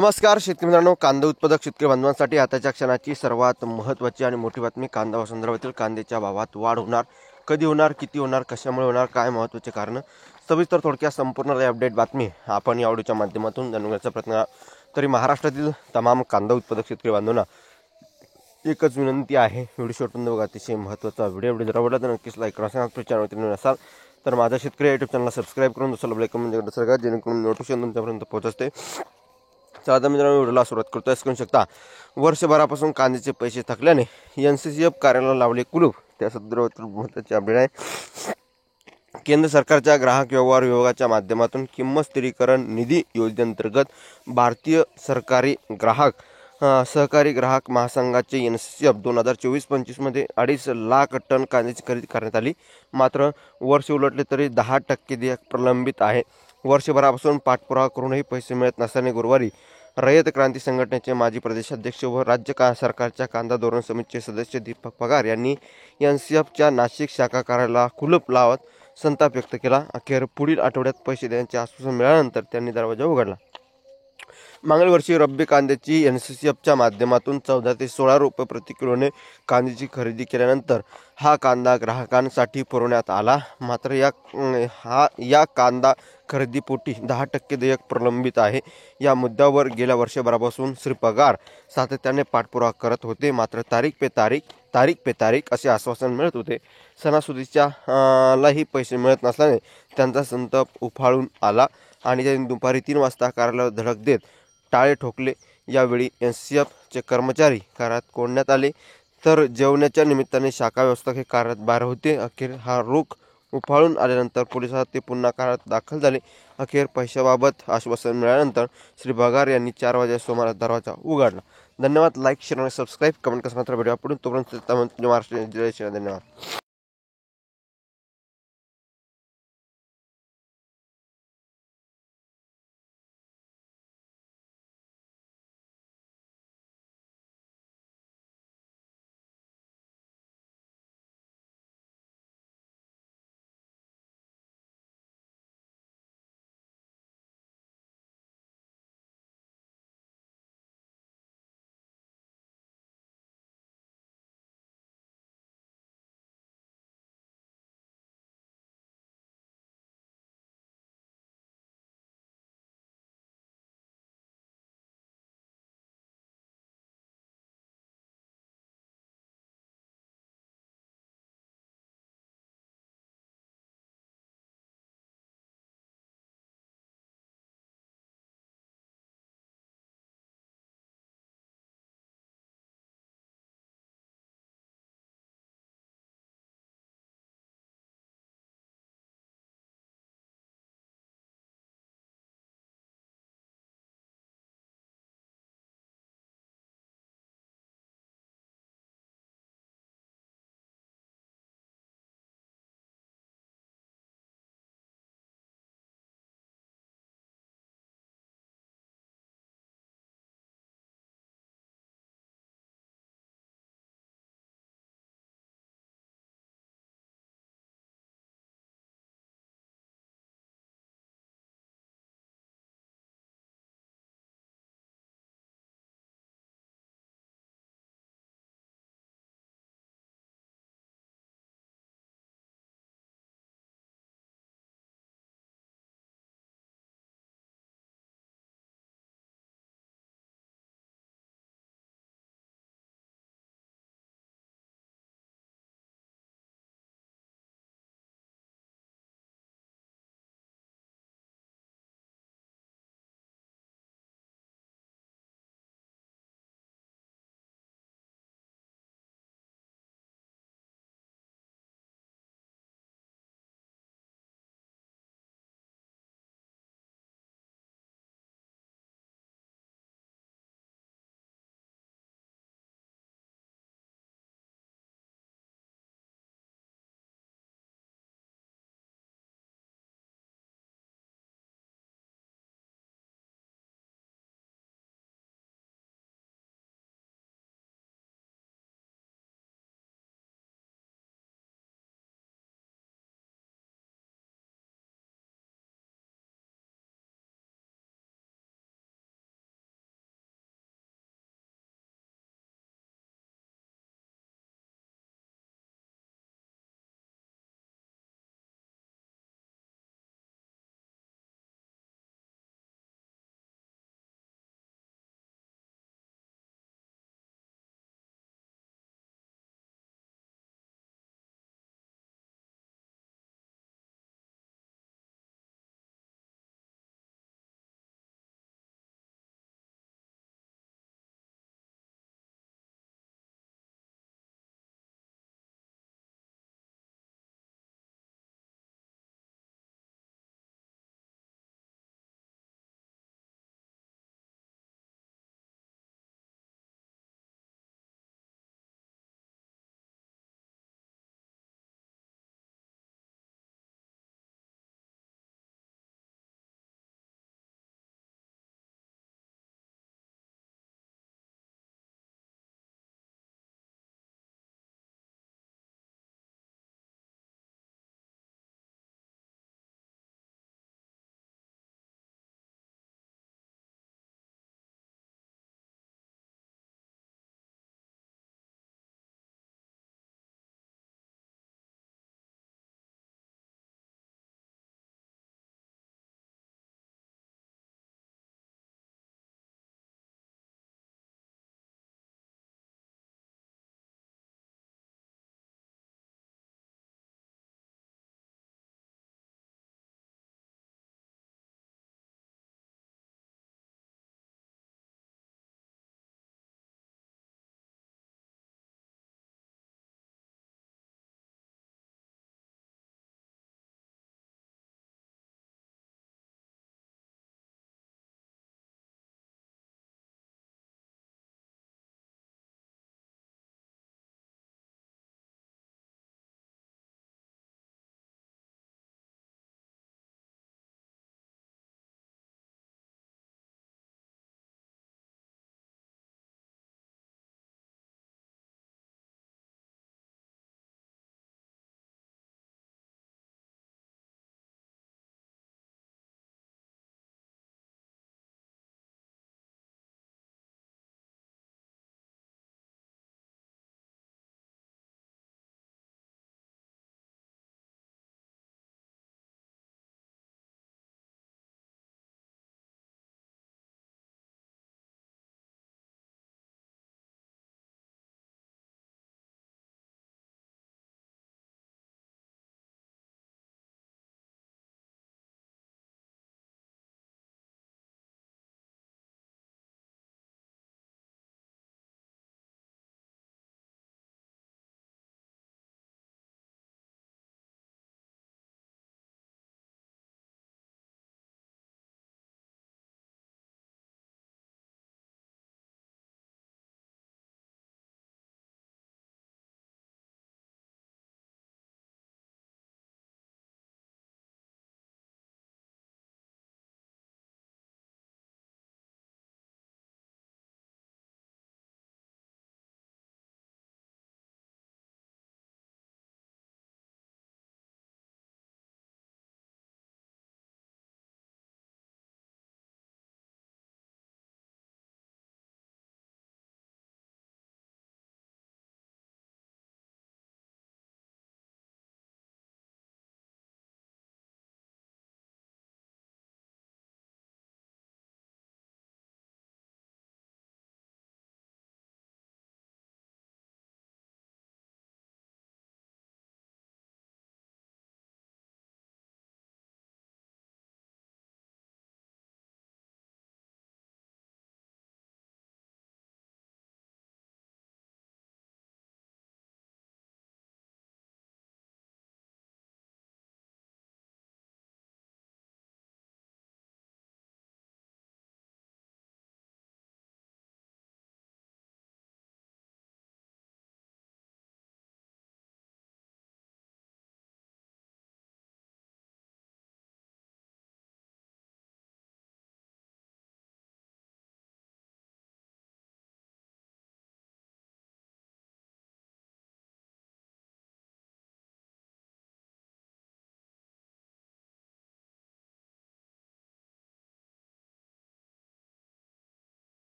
नमस्कार शेतकरी मित्रांनो, कांदा उत्पादक शेतकरी बांधवांसाठी आताच्या क्षणाची सर्वात महत्त्वाची आणि मोठी बातमी. कांदा संदर्भातील कांद्याच्या भावात वाढ होणार, कधी होणार, किती होणार, कशामुळे होणार, काय महत्त्वाचे कारण, सविस्तर थोडक्यात संपूर्ण अपडेट बातमी आपण या ऑडिओच्या माध्यमातून जाणून घेण्याचा प्रयत्न. तरी महाराष्ट्रातील तमाम कांदा उत्पादक शेतकरी बांधवांना एकच विनंती आहे, व्हिडिओ शेवटपर्यंत बघा. अतिशय महत्त्वाचा व्हिडिओ जर आवडला तर नक्कीच लाईक करा. चॅनलवरती नवीन असाल तर माझा शेतकरी युट्यूब चॅनलला सबस्क्राईब करून दुसरा बेल आयकॉन म्हणजे सरकार, जेणेकरून नोटिफिकेशन तुमच्यापर्यंत पोहोचते. चला तर मित्रांनो, व्हिडिओला सुरुवात करतो. करू शकता, वर्षभरापासून कांद्याचे पैसे थकल्याने NCCF कार्यालयाला लावले कुलूप. त्या संदर्भातील महत्त्वाचे अपडेट आहे. केंद्र सरकारच्या ग्राहक व्यवहार विभागाच्या माध्यमातून किंमत स्थिरीकरण निधी योजनेअंतर्गत भारतीय सहकारी ग्राहक महासंघाचे NCCF 2024-25 मध्ये 2.5 लाख टन कांद्याची खरेदी करण्यात आली. मात्र वर्ष उलटले तरी 10% देयक प्रलंबित आहे. वर्षभरापासून पाठपुरावा करूनही पैसे मिळत नसल्याने गुरुवारी रयत क्रांती संघटनेचे माजी प्रदेशाध्यक्ष व राज्य सरकारच्या कांदा धोरण समितीचे सदस्य दीपक पगार यांनी NCCFच्या नाशिक शाखा कार्यालयाला कुलूप लावत संताप व्यक्त केला. अखेर पुढील आठवड्यात पैसे देण्याचे आश्वासन मिळाल्यानंतर त्यांनी दरवाजा उघडला. मागील वर्षी रब्बी कांद्याची NCCFच्या माध्यमातून 14 ते 16 रुपये प्रति किलोने कांद्याची खरेदी केल्यानंतर हा कांदा ग्राहकांसाठी पुरवण्यात आला. मात्र या कांदा खरेदीपोटी 10% देयक प्रलंबित आहे. या मुद्द्यावर गेल्या वर्षभरापासून श्री पगार सातत्याने पाठपुरावा करत होते. मात्र तारीख पे तारीख असे आश्वासन मिळत होते. सणासुदीच्या लाही पैसे मिळत नसल्याने त्यांचा संताप उफाळून आला आणि त्यांनी दुपारी 3 वाजता कार्यालयावर धडक देत टाळे ठोकले. यावेळी NCCFचे कर्मचारी कार्यालयात कोंडण्यात आले, तर जेवणाच्या निमित्ताने शाखा व्यवस्थापक हे कार्यालयात बाहेर होते. अखेर हा रोख उफाळून आल्यानंतर पोलिसात ते पुन्हा कार्यालयात दाखल झाले. अखेर पैशाबाबत आश्वासन मिळाल्यानंतर श्री पगार यांनी 4 वाजेच्या सुमारास दरवाजा उघडला. धन्यवाद. लाईक, शेअर आणि सबस्क्राईब, कमेंट करा. मात्र व्हिडिओ पुढे तोपर्यंत महाराष्ट्र. धन्यवाद.